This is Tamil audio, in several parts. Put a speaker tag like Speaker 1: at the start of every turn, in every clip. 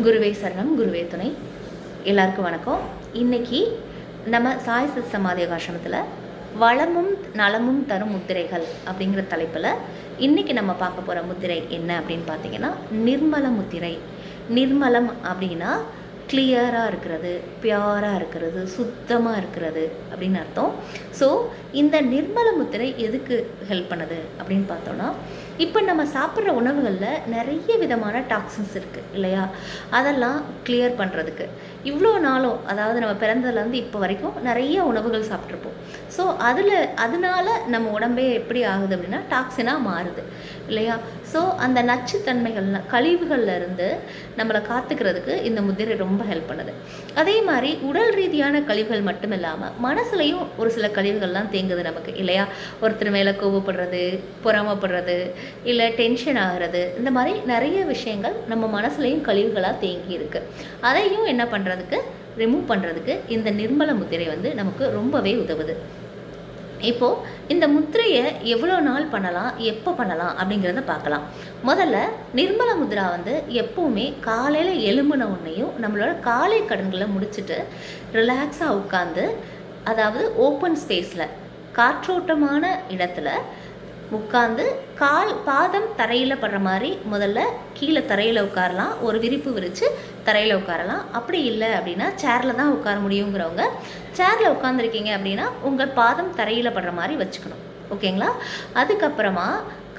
Speaker 1: குருவே சரணம், குருவே துணை. எல்லாருக்கும் வணக்கம். இன்னைக்கு நம்ம சாய் சமாதி ஆசிரமத்தில் வளமும் நலமும் தரும் முத்திரைகள் அப்படிங்கிற தலைப்பில் இன்றைக்கி நம்ம பார்க்க போகிற முத்திரை என்ன அப்படின்னு பார்த்தீங்கன்னா நிர்மல முத்திரை. நிர்மலம் அப்படின்னா கிளியராக இருக்கிறது, பியூராக இருக்கிறது, சுத்தமாக இருக்கிறது அப்படின்னு அர்த்தம். ஸோ இந்த நிர்மல முத்திரை எதுக்கு ஹெல்ப் பண்ணுது அப்படின்னு பார்த்தோன்னா, இப்போ நம்ம சாப்பிட்ற உணவுகளில் நிறைய விதமான டாக்ஸின்ஸ் இருக்குது இல்லையா, அதெல்லாம் கிளியர் பண்ணுறதுக்கு இவ்வளோ நாளும், அதாவது நம்ம பிறந்ததுலேருந்து இப்போ வரைக்கும் நிறைய உணவுகள் சாப்பிட்ருப்போம். ஸோ அதனால நம்ம உடம்பே எப்படி ஆகுது அப்படின்னா டாக்ஸினாக மாறுது இல்லையா. ஸோ அந்த நச்சுத்தன்மைகள்லாம் கழிவுகள்லேருந்து நம்மளை காத்துக்கிறதுக்கு இந்த முத்திரை ரொம்ப ஹெல்ப் பண்ணுது. அதே மாதிரி உடல் ரீதியான கழிவுகள் மட்டும் இல்லாமல் மனசுலையும் ஒரு சில கழிவுகள்லாம் தேங்குது நமக்கு இல்லையா. ஒருத்தர் மேலே கோபப்படுறது, பொறாமப்படுறது, இல்லை டென்ஷன் ஆகிறது, இந்த மாதிரி நிறைய விஷயங்கள் நம்ம மனசுலையும் கழிவுகளாக தேங்கி இருக்குது. அதையும் என்ன பண்ணுறதுக்கு, ரிமூவ் பண்ணுறதுக்கு இந்த நிர்மல முத்திரை நமக்கு ரொம்பவே உதவுது. இப்போது இந்த முத்திரையை எவ்வளோ நாள் பண்ணலாம், எப்போ பண்ணலாம் அப்படிங்கிறத பார்க்கலாம். முதல்ல நிர்மல முத்ரா எப்போவுமே காலையில் எழும்பின உடனேயும் நம்மளோட காலை கடன்களை முடிச்சுட்டு ரிலாக்ஸாக உட்காந்து, அதாவது ஓப்பன் ஸ்பேஸில் காற்றோட்டமான இடத்துல உட்காந்து பாதம் தரையில் படுற மாதிரி முதல்ல கீழே தரையில் உட்காரலாம், ஒரு விரிப்பு விரித்து தரையில் உட்காரலாம். அப்படி இல்லை அப்படின்னா சேரில் தான் உட்கார முடியுங்கிறவங்க சேரில் உட்காந்துருக்கீங்க அப்படின்னா உங்கள் பாதம் தரையில் படுற மாதிரி வச்சுக்கணும், ஓகேங்களா. அதுக்கப்புறமா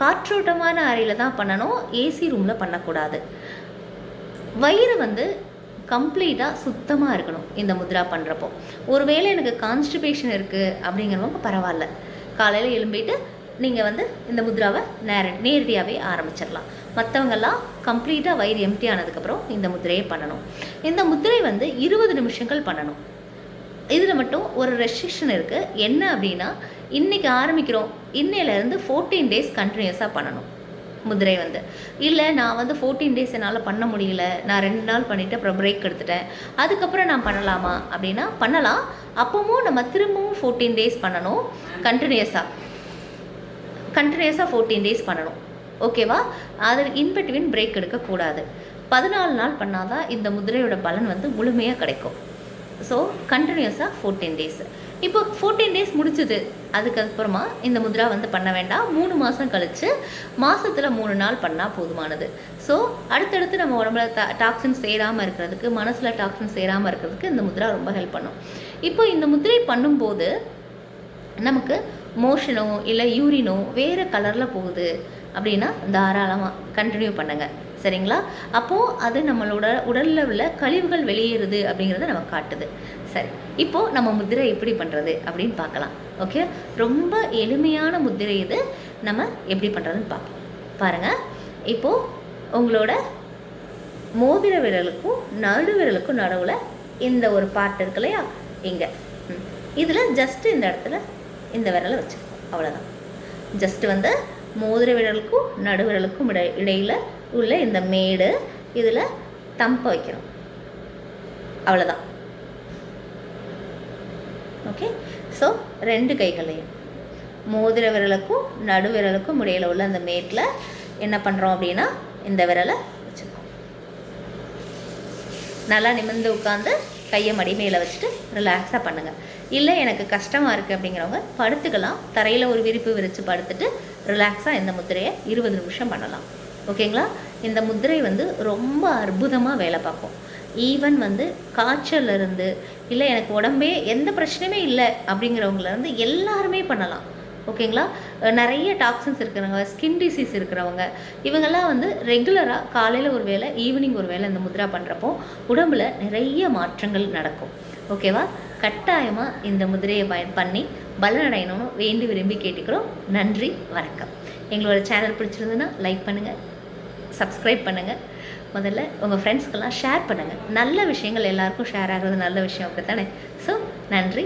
Speaker 1: காற்றோட்டமான அறையில் தான் பண்ணணும், ஏசி ரூமில் பண்ணக்கூடாது. வயிறு கம்ப்ளீட்டாக சுத்தமாக இருக்கணும் இந்த முத்ரா பண்ணுறப்போ. ஒருவேளை எனக்கு கான்ஸ்டிபேஷன் இருக்குது அப்படிங்கிறவங்க பரவாயில்ல, காலையில் எழும்பிட்டு நீங்கள் இந்த முத்ராவை நேரடியாகவே ஆரம்பிச்சிடலாம். மற்றவங்கெல்லாம் கம்ப்ளீட்டாக வயிறு எம்டி ஆனதுக்கப்புறம் இந்த முத்திரையை பண்ணணும். இந்த முத்திரை 20 நிமிஷங்கள் பண்ணணும். இதில் மட்டும் ஒரு ரெஸ்ட்ரிக்ஷன் இருக்குது. என்ன அப்படின்னா, இன்றைக்கி ஆரம்பிக்கிறோம், இன்னையிலேருந்து 14 டேஸ் கண்டினியூஸாக பண்ணணும் முதிரை. இல்லை நான் 14 டேஸ் என்னால் பண்ண முடியல, நான் 2 நாள் பண்ணிவிட்டு அப்புறம் பிரேக் எடுத்துட்டேன், அதுக்கப்புறம் நான் பண்ணலாமா அப்படின்னா பண்ணலாம். அப்பவும் நம்ம திரும்பவும் 14 டேஸ் பண்ணணும், கண்டினியூஸாக 14 டேஸ் பண்ணணும், ஓகேவா. அதில் இன்பிட்வீன் பிரேக் எடுக்கக்கூடாது. 14 நாள் பண்ணால் தான் இந்த முதிரையோட பலன் முழுமையாக கிடைக்கும். ஸோ கண்டினியூஸாக 14 டேஸ். இப்போ 14 டேஸ் முடிச்சுது, அதுக்கப்புறமா இந்த முத்ரா பண்ண வேண்டாம். 3 மாதம் கழித்து மாதத்தில் 3 நாள் பண்ணால் போதுமானது. ஸோ அடுத்தடுத்து நம்ம உடம்புல டாக்ஸின் சேராமல் இருக்கிறதுக்கு, மனசில் டாக்ஸின் சேராமல் இருக்கிறதுக்கு இந்த முத்ரா ரொம்ப ஹெல்ப் பண்ணும். இப்போ இந்த முத்திரை பண்ணும்போது நமக்கு மோஷனோ இல்லை யூரினோ வேறு கலரில் போகுது அப்படின்னா தாராளமாக கண்டினியூ பண்ணுங்கள், சரிங்களா. அப்போது அது நம்மளோட உடலில் உள்ள கழிவுகள் வெளியேறுது அப்படிங்கிறத நம்ம காட்டுது. சரி, இப்போது நம்ம முத்திரை எப்படி பண்ணுறது அப்படின்னு பார்க்கலாம். ஓகே, ரொம்ப எளிமையான முத்திரை இது. நம்ம எப்படி பண்ணுறதுன்னு பார்க்கலாம். பாருங்கள், இப்போது உங்களோட மோதிர விரலுக்கும் நடு விரலுக்கும் நடுவில் இந்த ஒரு பார்ட் இருக்கு இல்லையா, இங்கே இதில் ஜஸ்ட்டு இந்த இடத்துல இந்த விரலை வச்சுருக்கோம், அவ்வளோதான். ஜஸ்ட்டு மோதிர விரலுக்கும் நடு விரலுக்கும் இடையில் உள்ள இந்த மேடு, இதில் தம்பை வைக்கிறோம், அவ்வளோதான். ஓகே, ஸோ 2 கைகளையும் மோதிர விரலுக்கும் நடு விரலுக்கும் இடையில் உள்ள அந்த மேட்டில் என்ன பண்ணுறோம் அப்படின்னா இந்த விரலை வச்சுருக்கோம். நல்லா நிமிர்ந்து உட்காந்து கையை மடி மேலே வச்சுட்டு ரிலாக்ஸாக பண்ணுங்கள். இல்லை எனக்கு கஷ்டமாக இருக்குது அப்படிங்கிறவங்க படுத்துக்கலாம், தரையில் ஒரு விரிப்பு விரித்து படுத்துட்டு ரிலாக்ஸாக இந்த முத்திரையை 20 நிமிஷம் பண்ணலாம், ஓகேங்களா. இந்த முத்திரை ரொம்ப அற்புதமாக வேலை பார்க்கும். ஈவன் காய்ச்சல்லேருந்து, இல்லை எனக்கு உடம்பே எந்த பிரச்சனையுமே இல்லை அப்படிங்கிறவங்களேருந்து எல்லாருமே பண்ணலாம், ஓகேங்களா. நிறைய டாக்ஸின்ஸ் இருக்கிறவங்க, ஸ்கின் டிசீஸ் இருக்கிறவங்க, இவங்கெல்லாம் ரெகுலராக காலையில் ஒரு வேளை, ஈவினிங் ஒரு வேளை இந்த முத்ரா பண்ணுறப்போ உடம்புல நிறைய மாற்றங்கள் நடக்கும், ஓகேவா. கட்டாயமாக இந்த முதிரையை பண்ணி பலனடையணும்னு வேண்டி விரும்பி கேட்டுக்கிறோம். நன்றி, வணக்கம். எங்களோட சேனல் பிடிச்சிருந்துன்னா லைக் பண்ணுங்கள், சப்ஸ்கிரைப் பண்ணுங்கள். முதல்ல உங்கள் ஃப்ரெண்ட்ஸ்க்கெல்லாம் ஷேர் பண்ணுங்கள். நல்ல விஷயங்கள் எல்லாருக்கும் ஷேர் ஆகிறது நல்ல விஷயம், அப்படி தானே. ஸோ நன்றி.